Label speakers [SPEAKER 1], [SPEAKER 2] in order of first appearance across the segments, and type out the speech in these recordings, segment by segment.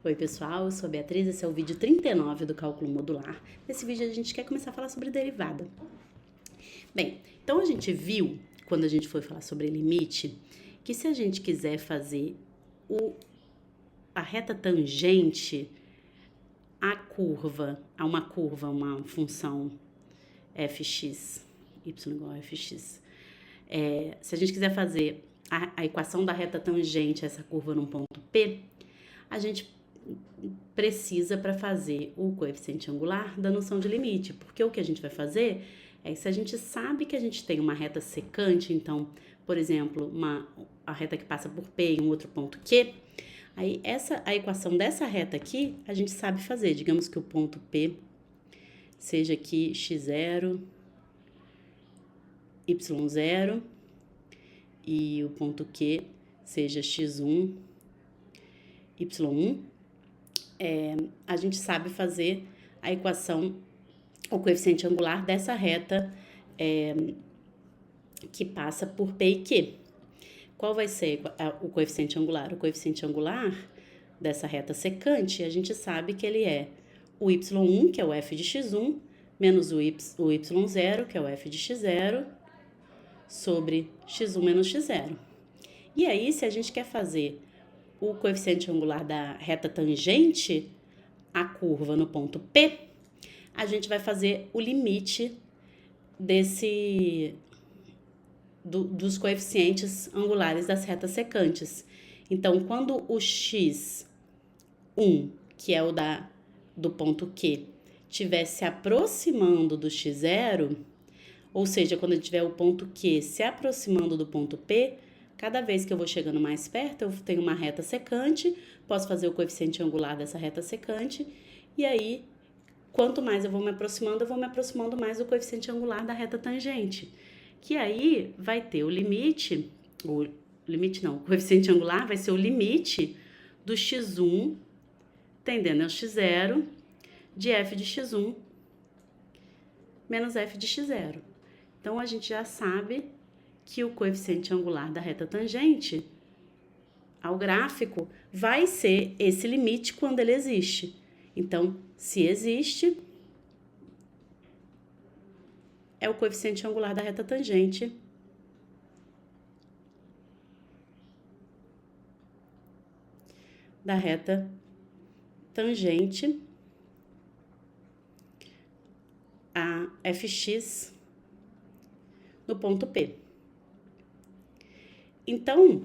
[SPEAKER 1] Oi pessoal, eu sou a Beatriz, esse é o vídeo 39 do cálculo modular. Nesse vídeo a gente quer começar a falar sobre derivada. Bem, então a gente viu, quando a gente foi falar sobre limite, que se a gente quiser fazer a reta tangente a uma função fx, y igual a fx, se a gente quiser fazer a equação da reta tangente a essa curva num ponto P, a gente precisa, para fazer o coeficiente angular, da noção de limite, porque o que a gente vai fazer é que se a gente sabe que a gente tem uma reta secante, então, por exemplo, a reta que passa por P e um outro ponto Q, aí a equação dessa reta aqui, a gente sabe fazer. Digamos que o ponto P seja aqui x0, y0, e o ponto Q seja x1, y1, a gente sabe fazer a equação, o coeficiente angular dessa reta que passa por P e Q. Qual vai ser o coeficiente angular? O coeficiente angular dessa reta secante, a gente sabe que ele é o y1, que é o f de x1, menos o y0, que é o f de x0, sobre x1 menos x0. E aí, se a gente quer fazer o coeficiente angular da reta tangente a curva no ponto P, a gente vai fazer o limite dos coeficientes angulares das retas secantes. Então, quando o x1, que é o do ponto Q, estiver se aproximando do x0, ou seja, quando tiver o ponto Q se aproximando do ponto P, cada vez que eu vou chegando mais perto, eu tenho uma reta secante, posso fazer o coeficiente angular dessa reta secante, e aí, quanto mais eu vou me aproximando mais do coeficiente angular da reta tangente, que aí vai ter o coeficiente angular vai ser o limite do x1 tendendo ao x0 de f de x1 menos f de x0. Então, a gente já sabe que o coeficiente angular da reta tangente ao gráfico vai ser esse limite quando ele existe. Então, se existe, é o coeficiente angular da reta tangente a fx no ponto P. Então,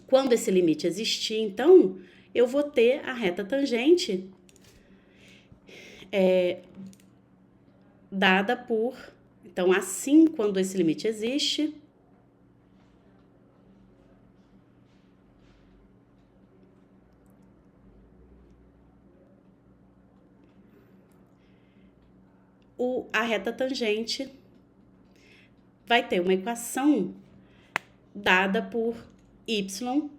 [SPEAKER 1] quando esse limite existir, então, eu vou ter a reta tangente dada por... Então, assim, quando esse limite existe, a reta tangente vai ter uma equação dada por y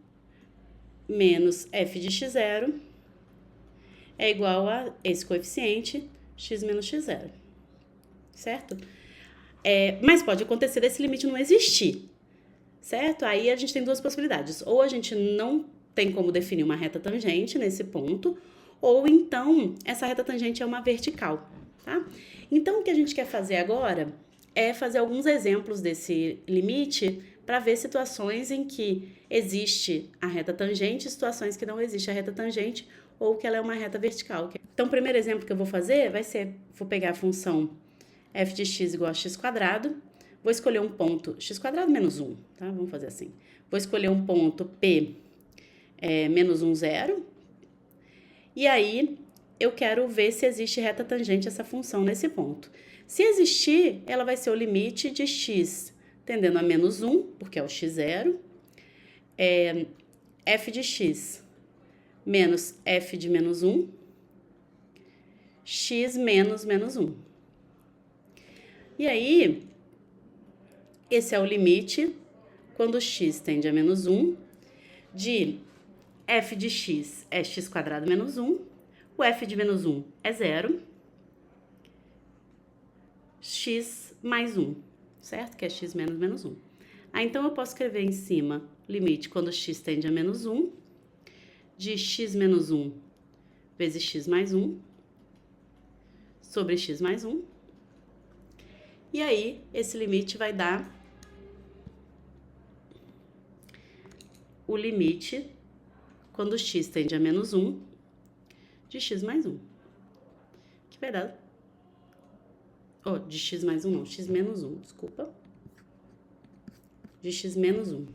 [SPEAKER 1] menos f de x0 é igual a esse coeficiente, x menos x0, certo? Mas pode acontecer desse limite não existir, certo? Aí a gente tem duas possibilidades. Ou a gente não tem como definir uma reta tangente nesse ponto, ou então essa reta tangente é uma vertical, tá? Então, o que a gente quer fazer agora é fazer alguns exemplos desse limite para ver situações em que existe a reta tangente e situações que não existe a reta tangente ou que ela é uma reta vertical. Então, o primeiro exemplo que eu vou fazer vai ser, vou pegar a função f de x igual a x², vou escolher um ponto x² menos 1, tá? Vamos fazer assim. Vou escolher um ponto P menos 1, 0, e aí eu quero ver se existe reta tangente essa função nesse ponto. Se existir, ela vai ser o limite de x tendendo a menos 1, porque é o x0, f de x menos f de menos 1, x menos menos 1. E aí, esse é o limite, quando x tende a menos 1, de f de x é x² menos 1, o f de menos 1 é 0, x mais 1, certo? Que é x menos menos 1. Aí, então, eu posso escrever em cima limite quando x tende a menos 1, de x menos 1 vezes x mais 1 sobre x mais 1. E aí, esse limite vai dar o limite quando x tende a menos 1 de x mais 1. Que vai dar... de x mais 1 não, x menos 1, desculpa. De x menos 1.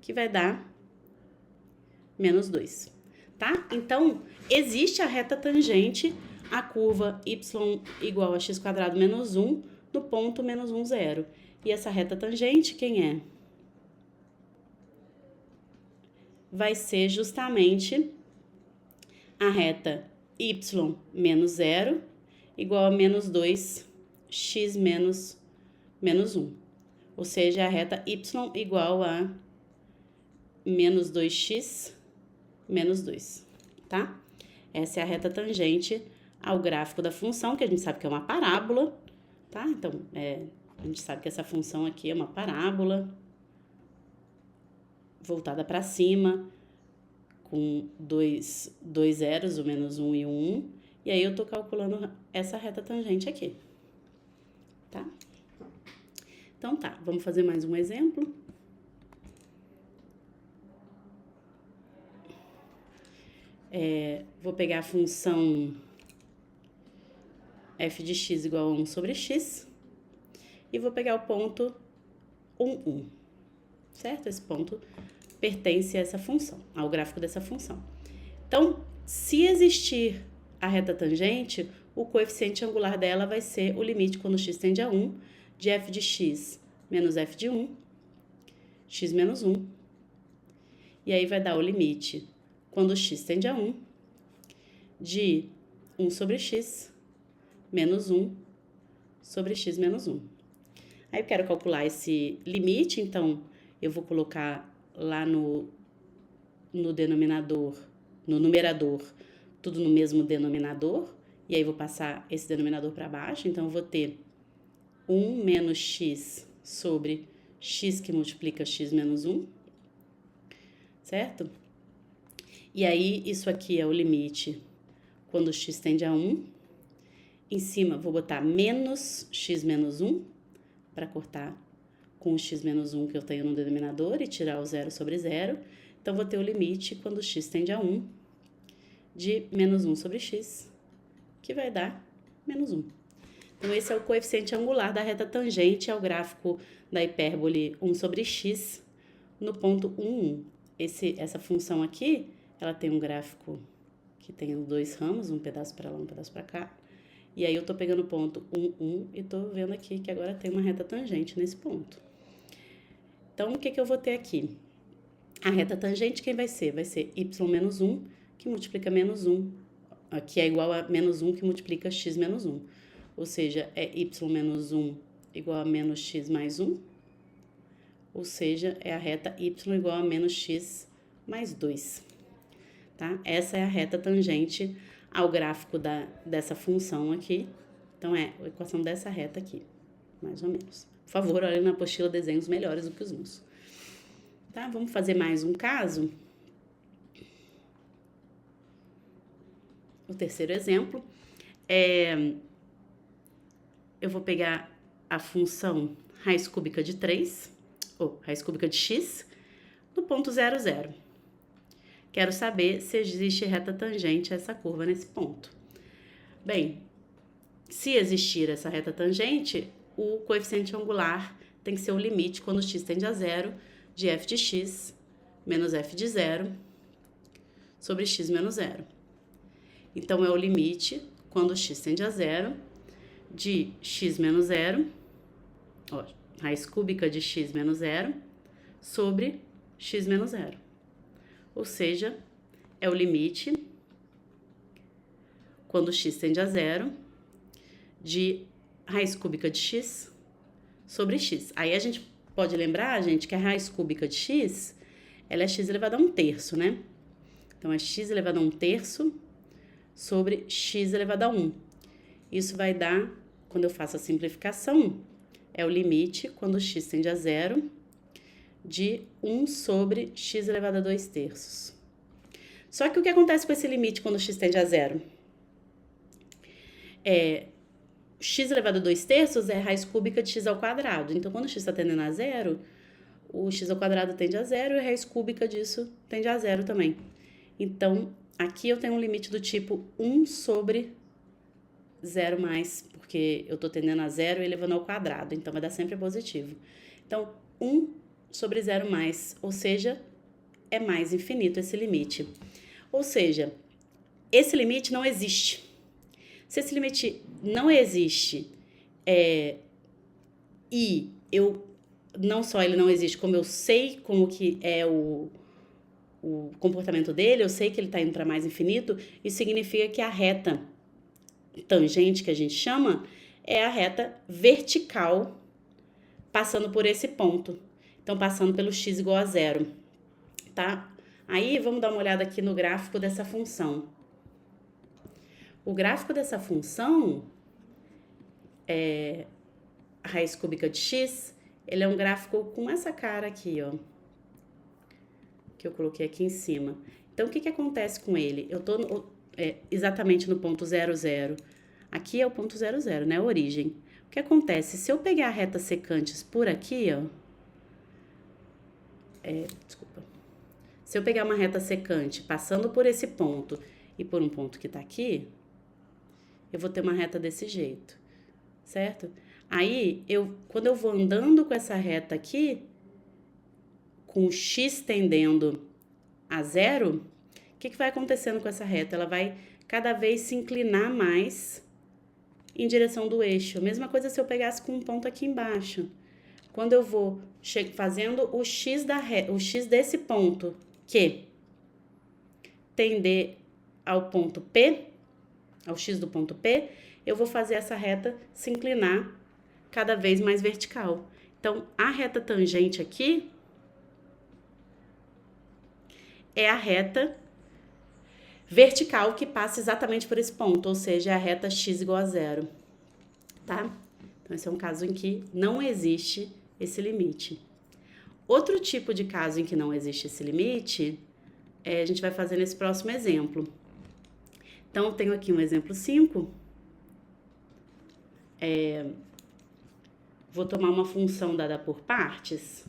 [SPEAKER 1] Que vai dar menos 2, tá? Então, existe a reta tangente à curva y igual a x² menos 1 no ponto menos 1, 0. E essa reta tangente, quem é? Vai ser justamente a reta y menos 0 igual a menos 2x menos 1. Ou seja, a reta y igual a menos 2x menos 2, tá? Essa é a reta tangente ao gráfico da função, que a gente sabe que é uma parábola, tá? Então, a gente sabe que essa função aqui é uma parábola voltada para cima, com dois zeros, o menos 1 e o 1. E aí, eu tô calculando essa reta tangente aqui, tá? Então, tá, vamos fazer mais um exemplo. Vou pegar a função f de x igual a 1 sobre x e vou pegar o ponto 1, 1, certo? Esse ponto pertence a essa função, ao gráfico dessa função. Então, se existir a reta tangente, o coeficiente angular dela vai ser o limite quando x tende a 1 de f de x menos f de 1, x menos 1. E aí vai dar o limite quando x tende a 1 de 1 sobre x menos 1 sobre x menos 1. Aí eu quero calcular esse limite, então eu vou colocar lá no denominador, no numerador, tudo no mesmo denominador, e aí vou passar esse denominador para baixo, então eu vou ter 1 menos x sobre x que multiplica x menos 1, certo? E aí, isso aqui é o limite quando x tende a 1. Em cima, vou botar menos x menos 1, para cortar com o x menos 1 que eu tenho no denominador e tirar o 0 sobre 0. Então, vou ter o limite quando x tende a 1 de menos 1 sobre x, que vai dar menos 1. Então, esse é o coeficiente angular da reta tangente ao gráfico da hipérbole 1 sobre x no ponto 1, 1. Essa função aqui, ela tem um gráfico que tem dois ramos, um pedaço para lá, um pedaço para cá. E aí, eu tô pegando o ponto 1, 1 e tô vendo aqui que agora tem uma reta tangente nesse ponto. Então, o que eu vou ter aqui? A reta tangente, quem vai ser? Vai ser y menos 1, que multiplica menos 1, que é igual a menos 1, que multiplica x menos 1. Ou seja, é y menos 1 igual a menos x mais 1. Ou seja, é a reta y igual a menos x mais 2. Tá? Essa é a reta tangente ao gráfico dessa função aqui. Então, é a equação dessa reta aqui, mais ou menos. Por favor, olhem na apostila desenhos melhores do que os meus. Tá? Vamos fazer mais um caso. O terceiro exemplo eu vou pegar a função raiz cúbica de 3, ou raiz cúbica de x, no ponto 0, 0. Quero saber se existe reta tangente a essa curva nesse ponto. Bem, se existir essa reta tangente, o coeficiente angular tem que ser o limite quando x tende a 0 de f de x menos f de 0 sobre x menos 0. Então, é o limite quando x tende a 0 de x menos 0, raiz cúbica de x menos 0, sobre x menos 0. Ou seja, é o limite quando x tende a 0 de raiz cúbica de x sobre x. Aí a gente pode lembrar, gente, que a raiz cúbica de x, ela é x elevado a 1/3, né? Então, é x elevado a 1/3 sobre x elevado a 1. Isso vai dar, quando eu faço a simplificação, é o limite quando x tende a 0 de 1 sobre x elevado a 2/3. Só que o que acontece com esse limite quando x tende a zero? X elevado a 2/3 é raiz cúbica de x ao quadrado. Então, quando x está tendendo a zero, o x ao quadrado tende a zero e a raiz cúbica disso tende a zero também. Então, aqui eu tenho um limite do tipo 1 sobre 0 mais, porque eu estou tendendo a zero e elevando ao quadrado, então vai dar sempre positivo. Então, 1 sobre 0 mais, ou seja, é mais infinito esse limite. Ou seja, esse limite não existe. Se esse limite não existe, e eu não só ele não existe, como eu sei como que é o comportamento dele, eu sei que ele está indo para mais infinito, isso significa que a reta tangente, que a gente chama, é a reta vertical passando por esse ponto. Então, passando pelo x igual a zero, tá? Aí, vamos dar uma olhada aqui no gráfico dessa função. O gráfico dessa função, a raiz cúbica de x, ele é um gráfico com essa cara aqui, ó, que eu coloquei aqui em cima. Então, o que acontece com ele? Eu tô exatamente no ponto 0, 0. Aqui é o ponto 0, 0, né? A origem. O que acontece? Se eu pegar a reta secantes por aqui, ó, se eu pegar uma reta secante passando por esse ponto e por um ponto que tá aqui, eu vou ter uma reta desse jeito, certo? Aí, quando eu vou andando com essa reta aqui, com o x tendendo a zero, o que vai acontecendo com essa reta? Ela vai cada vez se inclinar mais em direção do eixo. A mesma coisa se eu pegasse com um ponto aqui embaixo. Quando eu vou fazendo o x desse ponto, que tender ao ponto P, ao x do ponto P, eu vou fazer essa reta se inclinar cada vez mais vertical. Então, a reta tangente aqui é a reta vertical que passa exatamente por esse ponto, ou seja, é a reta x igual a zero, tá? Então, esse é um caso em que não existe esse limite. Outro tipo de caso em que não existe esse limite, a gente vai fazer nesse próximo exemplo. Então, eu tenho aqui um exemplo 5. Vou tomar uma função dada por partes,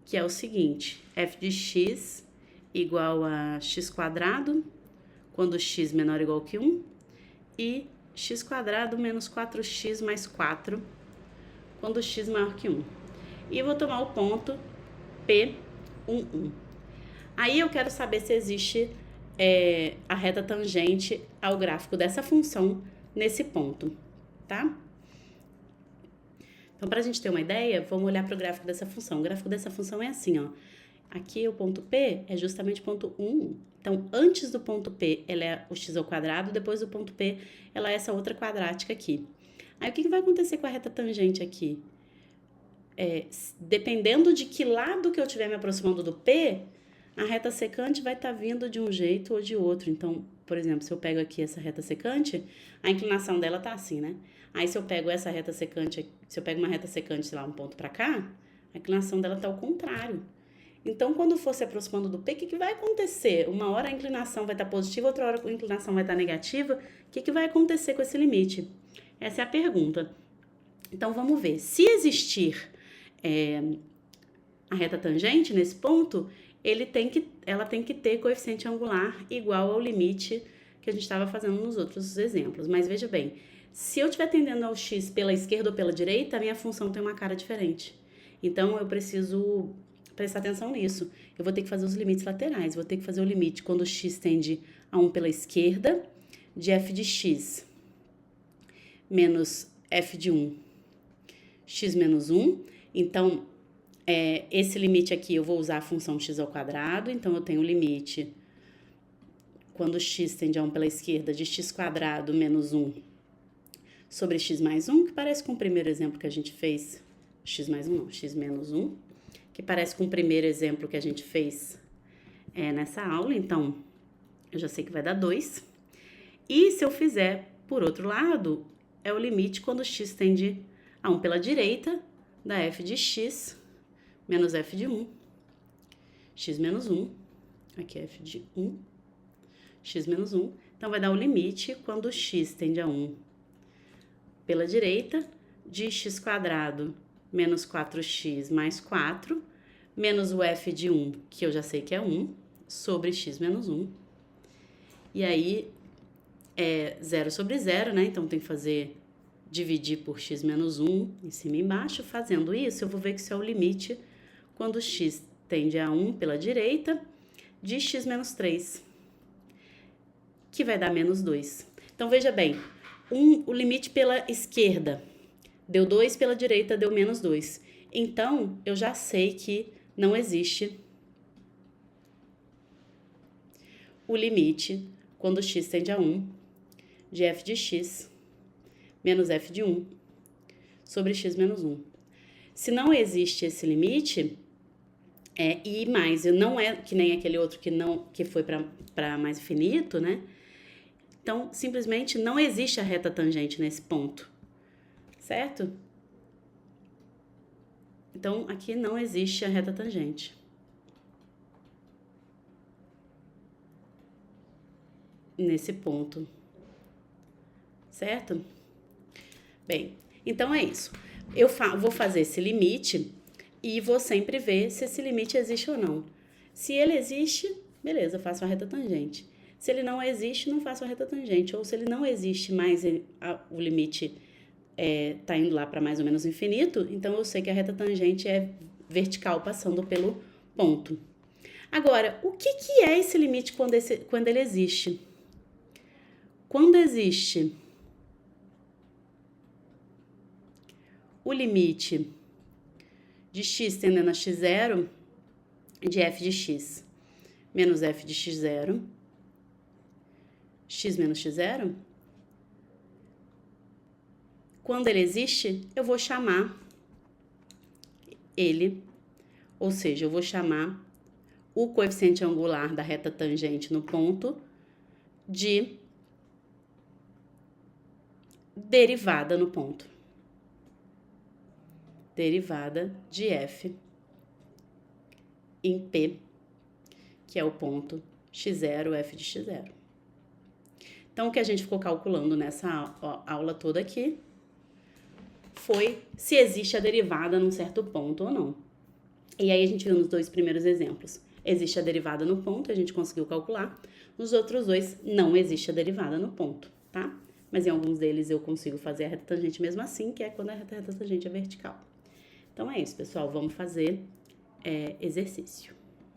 [SPEAKER 1] que é o seguinte: f de x igual a x quadrado, quando x menor ou igual que 1, e x quadrado menos 4x mais 4, quando x maior que 1. E vou tomar o ponto P, 1, 1. Aí eu quero saber se existe a reta tangente ao gráfico dessa função nesse ponto, tá? Então, para a gente ter uma ideia, vamos olhar para o gráfico dessa função. O gráfico dessa função é assim, ó. Aqui o ponto P é justamente o ponto 1. Então, antes do ponto P, ela é o x ao quadrado, depois do ponto P, ela é essa outra quadrática aqui. Aí, o que vai acontecer com a reta tangente aqui? Dependendo de que lado que eu estiver me aproximando do P, a reta secante vai estar vindo de um jeito ou de outro. Então, por exemplo, se eu pego aqui essa reta secante, a inclinação dela tá assim, né? Aí, se eu pego essa reta secante, se eu pego uma reta secante, sei lá, um ponto para cá, a inclinação dela tá ao contrário. Então, quando for se aproximando do P, o que vai acontecer? Uma hora a inclinação vai estar positiva, outra hora a inclinação vai estar negativa. O que vai acontecer com esse limite? Essa é a pergunta. Então, vamos ver. Se existir a reta tangente nesse ponto, ela tem que ter coeficiente angular igual ao limite que a gente estava fazendo nos outros exemplos. Mas veja bem, se eu estiver tendendo ao x pela esquerda ou pela direita, a minha função tem uma cara diferente. Então, eu preciso prestar atenção nisso. Eu vou ter que fazer os limites laterais. Vou ter que fazer o limite quando o x tende a 1 pela esquerda, de f de x menos f de 1, x menos 1. Então, esse limite aqui eu vou usar a função x ao quadrado. Então, eu tenho o limite quando x tende a 1 pela esquerda de x quadrado menos 1 sobre x mais 1, que parece com o primeiro exemplo que a gente fez. X mais 1 não, x menos 1. Que parece com o primeiro exemplo que a gente fez nessa aula. Então, eu já sei que vai dar 2. E se eu fizer por outro lado, é o limite quando x tende a 1 pela direita da f de x menos f de 1, x menos 1, aqui é f de 1, x menos 1. Então, vai dar o limite quando x tende a 1 pela direita, de x² menos 4x mais 4, menos o f de 1, que eu já sei que é 1, sobre x menos 1. E aí, é 0 sobre 0, né? Então, tem que dividir por x menos 1 em cima e embaixo. Fazendo isso, eu vou ver que isso é o limite quando x tende a 1 pela direita, de x menos 3, que vai dar menos 2. Então, veja bem, o limite pela esquerda deu 2, pela direita deu menos 2. Então, eu já sei que não existe o limite quando x tende a 1 de f de x menos f de 1 sobre x menos 1. Se não existe esse limite, e mais, não é que nem aquele outro que foi para mais infinito, né? Então, simplesmente não existe a reta tangente nesse ponto, certo? Então, aqui não existe a reta tangente. Nesse ponto, certo? Bem, então é isso. Eu vou fazer esse limite e vou sempre ver se esse limite existe ou não. Se ele existe, beleza, eu faço a reta tangente. Se ele não existe, não faço a reta tangente. Ou se ele não existe mais, o limite tá indo lá para mais ou menos infinito, então eu sei que a reta tangente é vertical passando pelo ponto. Agora, o que é esse limite quando ele existe? Quando existe o limite de x tendendo a x0 de f de x menos f de x0, x menos x0, quando ele existe, eu vou chamar ele, ou seja, eu vou chamar o coeficiente angular da reta tangente no ponto de derivada no ponto. Derivada de f em P, que é o ponto x0, f de x0. Então, o que a gente ficou calculando nessa aula toda aqui foi se existe a derivada num certo ponto ou não. E aí a gente viu nos dois primeiros exemplos. Existe a derivada no ponto, a gente conseguiu calcular. Nos outros dois, não existe a derivada no ponto, tá? Mas em alguns deles eu consigo fazer a reta tangente mesmo assim, que é quando a reta tangente é vertical. Então é isso, pessoal. Vamos fazer exercício.